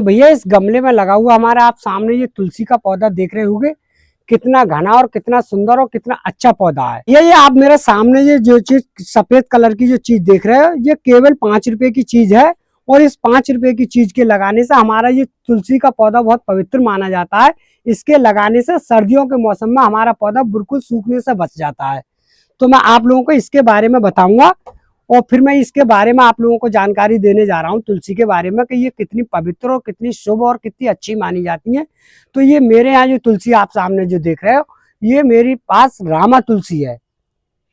हाँ भैया, इस गमले में लगा हुआ हमारा आप सामने ये तुलसी का पौधा देख रहे होंगे। कितना घना और कितना सुंदर और कितना अच्छा पौधा है। ये आप मेरे सामने ये जो चीज सफेद कलर की जो चीज देख रहे हो, ये केवल 5 रुपए की चीज है। और इस 5 रुपए की चीज के लगाने से हमारा ये तुलसी का पौधा बहुत पवित्र माना जाता है। इसके लगाने से सर्दियों के मौसम में हमारा पौधा बिल्कुल सूखने से बच जाता है। तो मैं आप लोगों को इसके बारे में बताऊंगा और फिर मैं इसके बारे में आप लोगों को जानकारी देने जा रहा हूँ तुलसी के बारे में कि ये कितनी पवित्र और कितनी शुभ और कितनी अच्छी मानी जाती है। तो ये मेरे यहाँ जो तुलसी आप सामने जो देख रहे हो, ये मेरे पास रामा तुलसी है,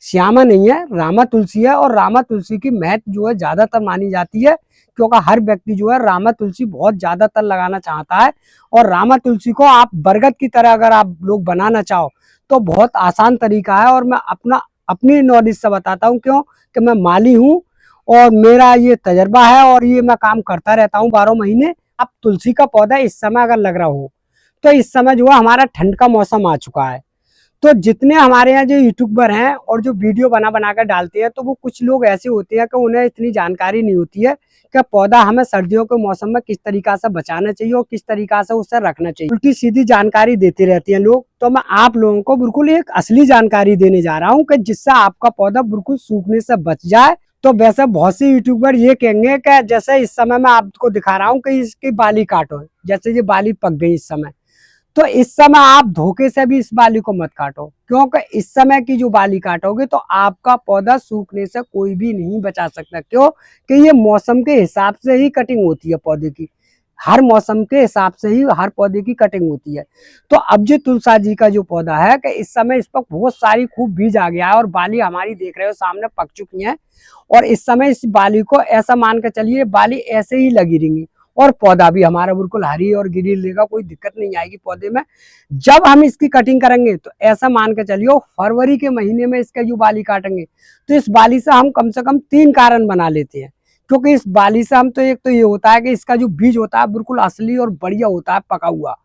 श्यामा नहीं है, रामा तुलसी है। और रामा तुलसी की महत्व जो है ज्यादातर मानी जाती है, क्योंकि हर व्यक्ति जो है रामा तुलसी बहुत ज्यादातर लगाना चाहता है। और रामा तुलसी को आप बरगद की तरह अगर आप लोग बनाना चाहो तो बहुत आसान तरीका है। और मैं अपनी नॉलेज से बताता हूँ, क्यों कि मैं माली हूँ और मेरा ये तजर्बा है और ये मैं काम करता रहता हूँ 12 महीने। अब तुलसी का पौधा इस समय अगर लग रहा हो तो इस समय जो है हमारा ठंड का मौसम आ चुका है। तो जितने हमारे यहाँ जो यूट्यूबर हैं और जो वीडियो बना बना कर डालते हैं, तो वो कुछ लोग ऐसे होते हैं कि उन्हें इतनी जानकारी नहीं होती है कि पौधा हमें सर्दियों के मौसम में किस तरीका से बचाना चाहिए और किस तरीका से उससे रखना चाहिए। उल्टी सीधी जानकारी देते रहते हैं लोग। तो मैं आप लोगों को बिल्कुल एक असली जानकारी देने जा रहा हूँ कि जिससे आपका पौधा बिल्कुल सूखने से बच जाए। तो वैसे बहुत से यूट्यूबर ये कहेंगे कि जैसे इस समय मैं आपको दिखा रहा हूँ कि इसकी बाली काटो, जैसे ये बाली पक गई इस समय, तो इस समय आप धोखे से भी इस बाली को मत काटो, क्योंकि इस समय की जो बाली काटोगे तो आपका पौधा सूखने से कोई भी नहीं बचा सकता। क्यों कि ये मौसम के हिसाब से ही कटिंग होती है पौधे की, हर मौसम के हिसाब से ही हर पौधे की कटिंग होती है। तो अब जो तुलसा जी का जो पौधा है कि इस समय इस पर बहुत सारी खूब बीज आ गया है और बाली हमारी देख रहे हो सामने पक चुकी है। और इस समय इस बाली को ऐसा मान कर चलिए, बाली ऐसे ही लगी रहेंगी और पौधा भी हमारा बिल्कुल हरी और गिरी रहेगा, कोई दिक्कत नहीं आएगी पौधे में। जब हम इसकी कटिंग करेंगे तो ऐसा मान के चलियो फरवरी के महीने में इसका जो बाली काटेंगे तो इस बाली से हम कम से कम 3 कारण बना लेते हैं। क्योंकि इस बाली से हम तो एक तो ये होता है कि इसका जो बीज होता है बिल्कुल असली और बढ़िया होता है, पका हुआ।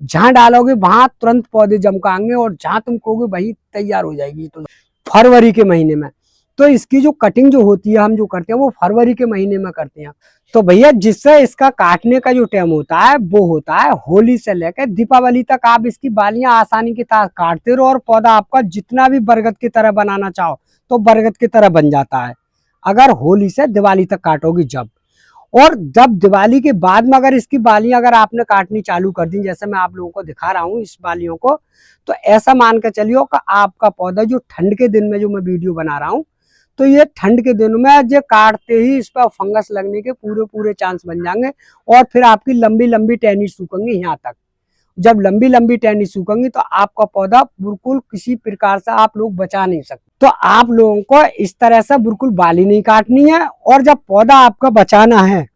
जहां डालोगे वहां तुरंत पौधे जमकाएंगे और जहां तुम कहोगे वही तैयार हो जाएगी। तो फरवरी के महीने में तो इसकी जो कटिंग जो होती है हम जो करते हैं वो फरवरी के महीने में करते हैं। तो भैया जिससे इसका काटने का जो टाइम होता है वो होता है होली से लेकर दीपावली तक। आप इसकी बालियां आसानी के साथ काटते रहो और पौधा आपका जितना भी बरगद की तरह बनाना चाहो तो बरगद की तरह बन जाता है, अगर होली से दिवाली तक काटोगी जब। और जब दिवाली के बाद में अगर इसकी बालियां अगर आपने काटनी चालू कर दी, जैसे मैं आप लोगों को दिखा रहा हूँ इस बालियों को, तो ऐसा मान के चलियो कि आपका पौधा जो ठंड के दिन में जो मैं वीडियो बना रहा हूँ, तो ये ठंड के दिनों में जो काटते ही इस पर फंगस लगने के पूरे पूरे चांस बन जाएंगे। और फिर आपकी लंबी लंबी टहनी सूखेंगी यहाँ तक। जब लंबी लंबी टहनी सूखेंगी तो आपका पौधा बिल्कुल किसी प्रकार से आप लोग बचा नहीं सकते। तो आप लोगों को इस तरह से बिल्कुल बाली नहीं काटनी है। और जब पौधा आपका बचाना है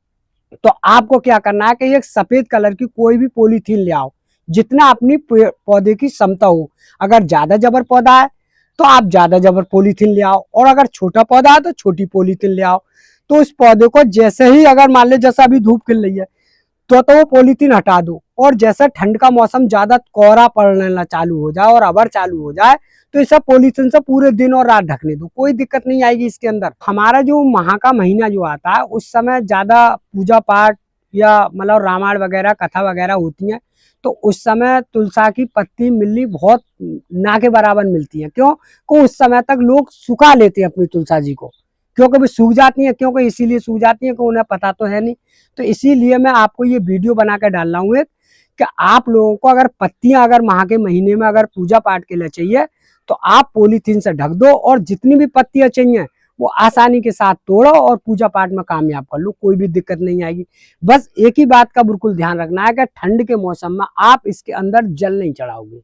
तो आपको क्या करना है कि एक सफेद कलर की कोई भी पॉलीथीन ले आओ, जितना अपनी पौधे की क्षमता हो। अगर ज्यादा जबर पौधा है तो आप ज्यादा जबर पॉलीथीन ले आओ, और अगर छोटा पौधा है तो छोटी पॉलीथीन ले आओ। तो इस पौधे को जैसे ही अगर मान लो जैसा अभी धूप खिल रही है तो वो पॉलीथीन हटा दो। और जैसा ठंड का मौसम ज्यादा कोहरा पड़ना चालू हो जाए और अबर चालू हो जाए तो इस पॉलीथीन से पूरे दिन और रात ढकने दो, कोई दिक्कत नहीं आएगी इसके अंदर। हमारा जो माह का महीना जो आता है उस समय ज्यादा पूजा पाठ या मतलब रामायण वगैरह कथा वगैरह होती है, तो उस समय तुलसा की पत्ती मिलनी बहुत ना के बराबर मिलती है। क्यों को उस समय तक लोग सुखा लेते हैं अपनी तुलसा जी को, क्योंकि भी सूख जाती है। क्योंकि इसीलिए सूख जाती है कि उन्हें पता तो है नहीं। तो इसीलिए मैं आपको ये वीडियो बना कर डाल रहा हूँ एक, कि आप लोगों को अगर पत्तियां अगर माह के महीने में अगर पूजा पाठ के लिए चाहिए तो आप पॉलीथीन से ढक दो और जितनी भी पत्तियां चाहिए वो आसानी के साथ तोड़ो और पूजा पाठ में कामयाब कर लो, कोई भी दिक्कत नहीं आएगी। बस एक ही बात का बिल्कुल ध्यान रखना है कि ठंड के मौसम में आप इसके अंदर जल नहीं चढ़ाओगे।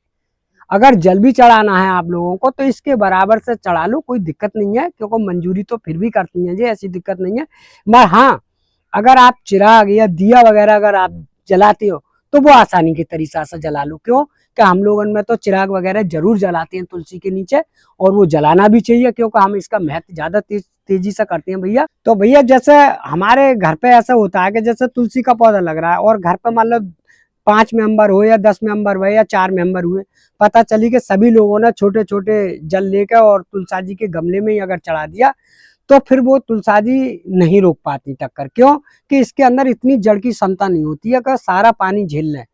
अगर जल भी चढ़ाना है आप लोगों को तो इसके बराबर से चढ़ा लो, कोई दिक्कत नहीं है, क्योंकि मंजूरी तो फिर भी करती है जी, ऐसी दिक्कत नहीं है। मगर हाँ, अगर आप चिराग या दिया वगैरह अगर आप जलाते हो तो वो आसानी के तरीका से जला लो। क्यों कि हम लोगों में तो चिराग वगैरह जरूर जलाते हैं तुलसी के नीचे, और वो जलाना भी चाहिए क्योंकि हम इसका महत्व ज्यादा तेजी से करते हैं भैया। तो भैया जैसे हमारे घर पे ऐसा होता है कि जैसे तुलसी का पौधा लग रहा है और घर पे मान लो 5 मेंबर हो या 10 मेंबर हुए या 4 मेंबर हुए, पता चली कि सभी लोगों ने छोटे छोटे जल लेकर और तुलसा जी के गमले में ही अगर चढ़ा दिया तो फिर वो तुलसाजी नहीं रोक पाती टक्कर। क्यों कि इसके अंदर इतनी जड़ की क्षमता नहीं होती है कि सारा पानी झेल लें।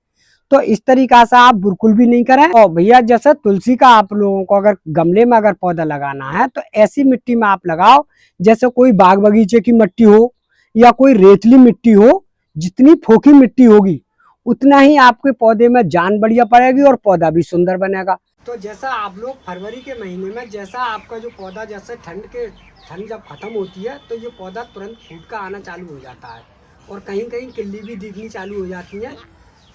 तो इस तरीका से आप बिल्कुल भी नहीं करें। और भैया जैसे तुलसी का आप लोगों को अगर गमले में अगर पौधा लगाना है तो ऐसी मिट्टी में आप लगाओ जैसे कोई बाग बगीचे की मिट्टी हो या कोई रेतली मिट्टी हो। जितनी फोकी मिट्टी होगी उतना ही आपके पौधे में जान बढ़िया पड़ेगी और पौधा भी सुंदर बनेगा। तो जैसा आप लोग फरवरी के महीने में जैसा आपका जो पौधा जैसे ठंड जब खत्म होती है तो ये पौधा तुरंत फूट का आना चालू हो जाता है और कहीं कहीं किल्ली भी दिखनी चालू हो जाती है।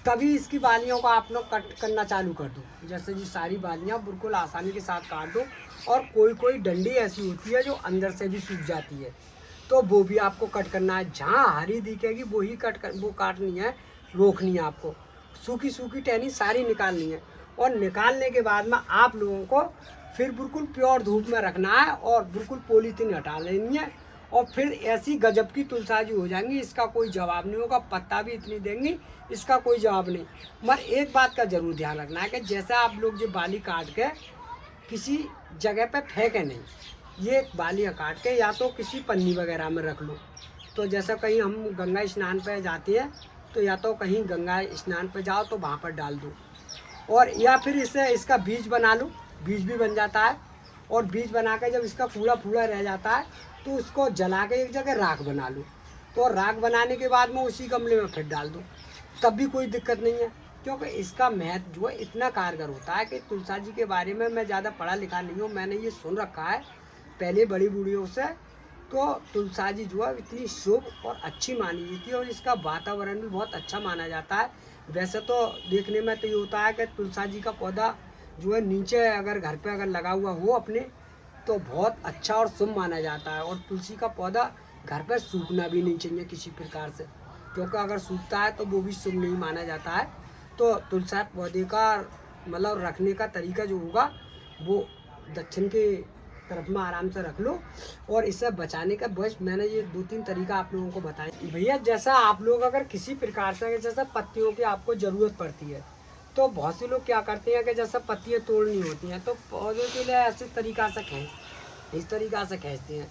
तभी इसकी बालियों को आप लोग कट करना चालू कर दो। जैसे जी सारी बालियाँ बिल्कुल आसानी के साथ काट दो। और कोई डंडी ऐसी होती है जो अंदर से भी सूख जाती है तो वो भी आपको कट करना है। जहाँ हरी दिखेगी वो ही वो काटनी है, रोकनी है आपको। सूखी सूखी टहनी सारी निकालनी है और निकालने के बाद में आप लोगों को फिर बिल्कुल प्योर धूप में रखना है और बिल्कुल पॉलीथीन हटा लेनी है। और फिर ऐसी गजब की तुलसाजी हो जाएंगी, इसका कोई जवाब नहीं होगा। पत्ता भी इतनी देंगी, इसका कोई जवाब नहीं। मगर एक बात का जरूर ध्यान रखना है कि जैसा आप लोग जो बाली काट के किसी जगह पे फेंके नहीं, ये बालियाँ काट के या तो किसी पन्नी वगैरह में रख लो। तो जैसा कहीं हम गंगा स्नान पे जाते हैं तो या तो कहीं गंगा स्नान पे जाओ तो वहाँ पर डाल दो। और या फिर इसका बीज बना लो, बीज भी बन जाता है। और बीज बना के जब इसका फूला फूला रह जाता है तो उसको जला के एक जगह राख बना लो। तो राख बनाने के बाद में उसी गमले में फिर डाल दो, तब भी कोई दिक्कत नहीं है। क्योंकि इसका महत्व जो है इतना कारगर होता है कि तुलसाजी के बारे में मैं ज़्यादा पढ़ा लिखा नहीं हूँ, मैंने ये सुन रखा है पहले बड़ी बूढ़ियों से। तो तुलसाजी जो है इतनी शुभ और अच्छी मानी जाती है और इसका वातावरण भी बहुत अच्छा माना जाता है। वैसे तो देखने में तो ये होता है कि तुलसाजी का पौधा जो है नीचे अगर घर पे अगर लगा हुआ हो अपने तो बहुत अच्छा और शुभ माना जाता है। और तुलसी का पौधा घर पे सूखना भी नहीं चाहिए किसी प्रकार से, क्योंकि अगर सूखता है तो वो भी शुभ नहीं माना जाता है। तो तुलसी पौधे का मतलब रखने का तरीका जो होगा वो दक्षिण के तरफ में आराम से रख लो। और इससे बचाने का बस मैंने ये 2-3 तरीका आप लोगों को बताया। भैया जैसा आप लोग अगर किसी प्रकार से जैसा पत्तियों की आपको ज़रूरत पड़ती है तो बहुत से लोग क्या करते हैं कि जैसे पत्तियाँ तोड़नी होती हैं तो पौधों के लिए ऐसे तरीका से इस तरीका से खींचते हैं।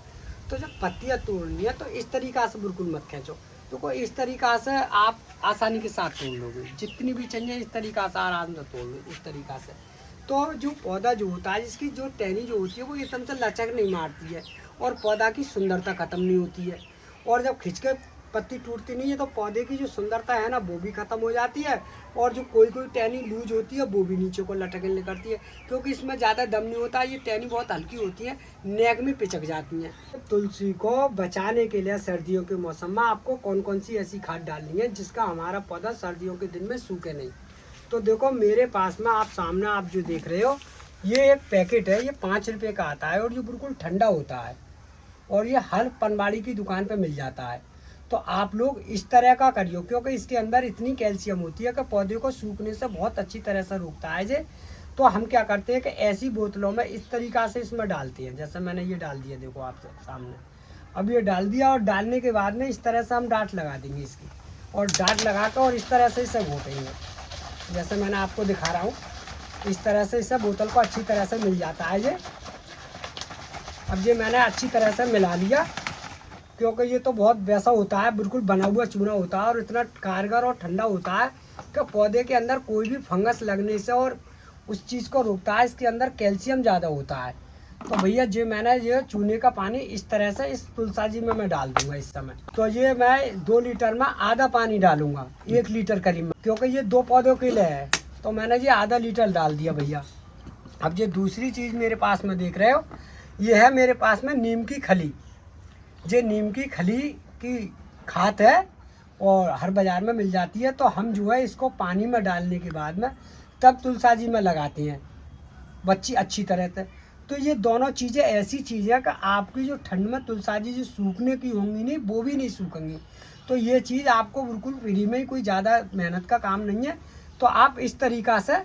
तो जब पत्तियाँ तोड़नी है तो इस तरीका से बिल्कुल मत खींचो। तो इस तरीका से आप आसानी के साथ तोड़ लोगे, जितनी भी चाहिए इस तरीका से आराम से तोड़ लो इस तरीका से। तो जो पौधा जो होता है जिसकी जो टहनी जो होती है वो एकदम से लचक नहीं मारती है और पौधा की सुंदरता ख़त्म नहीं होती है। और जब खिंच के पत्ती टूटती नहीं है तो पौधे की जो सुंदरता है ना वो भी ख़त्म हो जाती है। और जो कोई टहनी लूज होती है वो भी नीचे को लटकने करती है, क्योंकि इसमें ज़्यादा दम नहीं होता है। ये टहनी बहुत हल्की होती है, नेक में पिचक जाती हैं। तुलसी को बचाने के लिए सर्दियों के मौसम में आपको कौन कौन सी ऐसी खाद डालनी है जिसका हमारा पौधा सर्दियों के दिन में सूखे नहीं। तो देखो मेरे पास में आप सामने आप जो देख रहे हो ये एक पैकेट है, ये 5 रुपये का आता है और ये बिल्कुल ठंडा होता है और ये हर पनवाड़ी की दुकान पे मिल जाता है। तो आप लोग इस तरह का करियो, क्योंकि इसके अंदर इतनी कैल्शियम होती है कि पौधे को सूखने से बहुत अच्छी तरह से रोकता है जे। तो हम क्या करते हैं कि ऐसी बोतलों में इस तरीक़ा से इसमें डालते हैं। जैसे मैंने ये डाल दिया, देखो आप सामने अब ये डाल दिया। और डालने के बाद में इस तरह से हम डांट लगा देंगे इसकी, और डांट लगा कर और इस तरह से इसे घोटेंगे। जैसे मैंने आपको दिखा रहा हूँ इस तरह से इसे बोतल को अच्छी तरह से मिल जाता है ये। अब ये मैंने अच्छी तरह से मिला लिया, क्योंकि ये तो बहुत वैसा होता है, बिल्कुल बना हुआ चूना होता है और इतना कारगर और ठंडा होता है कि पौधे के अंदर कोई भी फंगस लगने से और उस चीज़ को रोकता है। इसके अंदर कैल्शियम ज़्यादा होता है। तो भैया जो मैंने ये चूने का पानी इस तरह से इस तुलसाजी में मैं डाल दूंगा इस समय। तो ये मैं 2 लीटर में आधा पानी डालूंगा 1 लीटर करीब में, क्योंकि ये 2 पौधों के लिए है। तो मैंने ये आधा लीटर डाल दिया भैया। अब ये दूसरी चीज़ मेरे पास में देख रहे हो, ये है मेरे पास में नीम की खली। ये नीम की खली की खाद है और हर बाज़ार में मिल जाती है। तो हम जो है इसको पानी में डालने के बाद में तब तुलसाजी में लगाते हैं बच्ची अच्छी तरह से। तो ये दोनों चीज़ें ऐसी चीज़ें कि आपकी जो ठंड में तुलसाजी जो सूखने की होंगी नहीं वो भी नहीं सूखेंगी। तो ये चीज़ आपको बिल्कुल फ्री में ही, कोई ज़्यादा मेहनत का काम नहीं है। तो आप इस तरीक़ा से,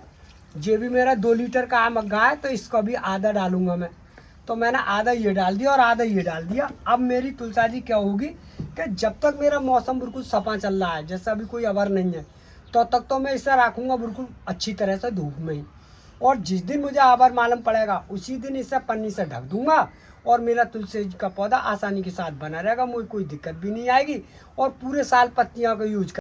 ये भी मेरा 2 लीटर का मग्गा है तो इसको भी आधा डालूँगा मैं। तो मैंने आधा ये डाल दिया और आधा ये डाल दिया। अब मेरी तुलसाजी क्या होगी कि जब तक मेरा मौसम बिल्कुल सफा चल रहा है, जैसा अभी कोई अबर नहीं है, तो तक तो मैं इसे रखूँगा बिल्कुल अच्छी तरह से धूप में ही। और जिस दिन मुझे आबर मालूम पड़ेगा उसी दिन इसे पन्नी से ढक दूंगा और मेरा तुलसी का पौधा आसानी के साथ बना रहेगा, मुझे कोई दिक्कत भी नहीं आएगी और पूरे साल पत्तियों का यूज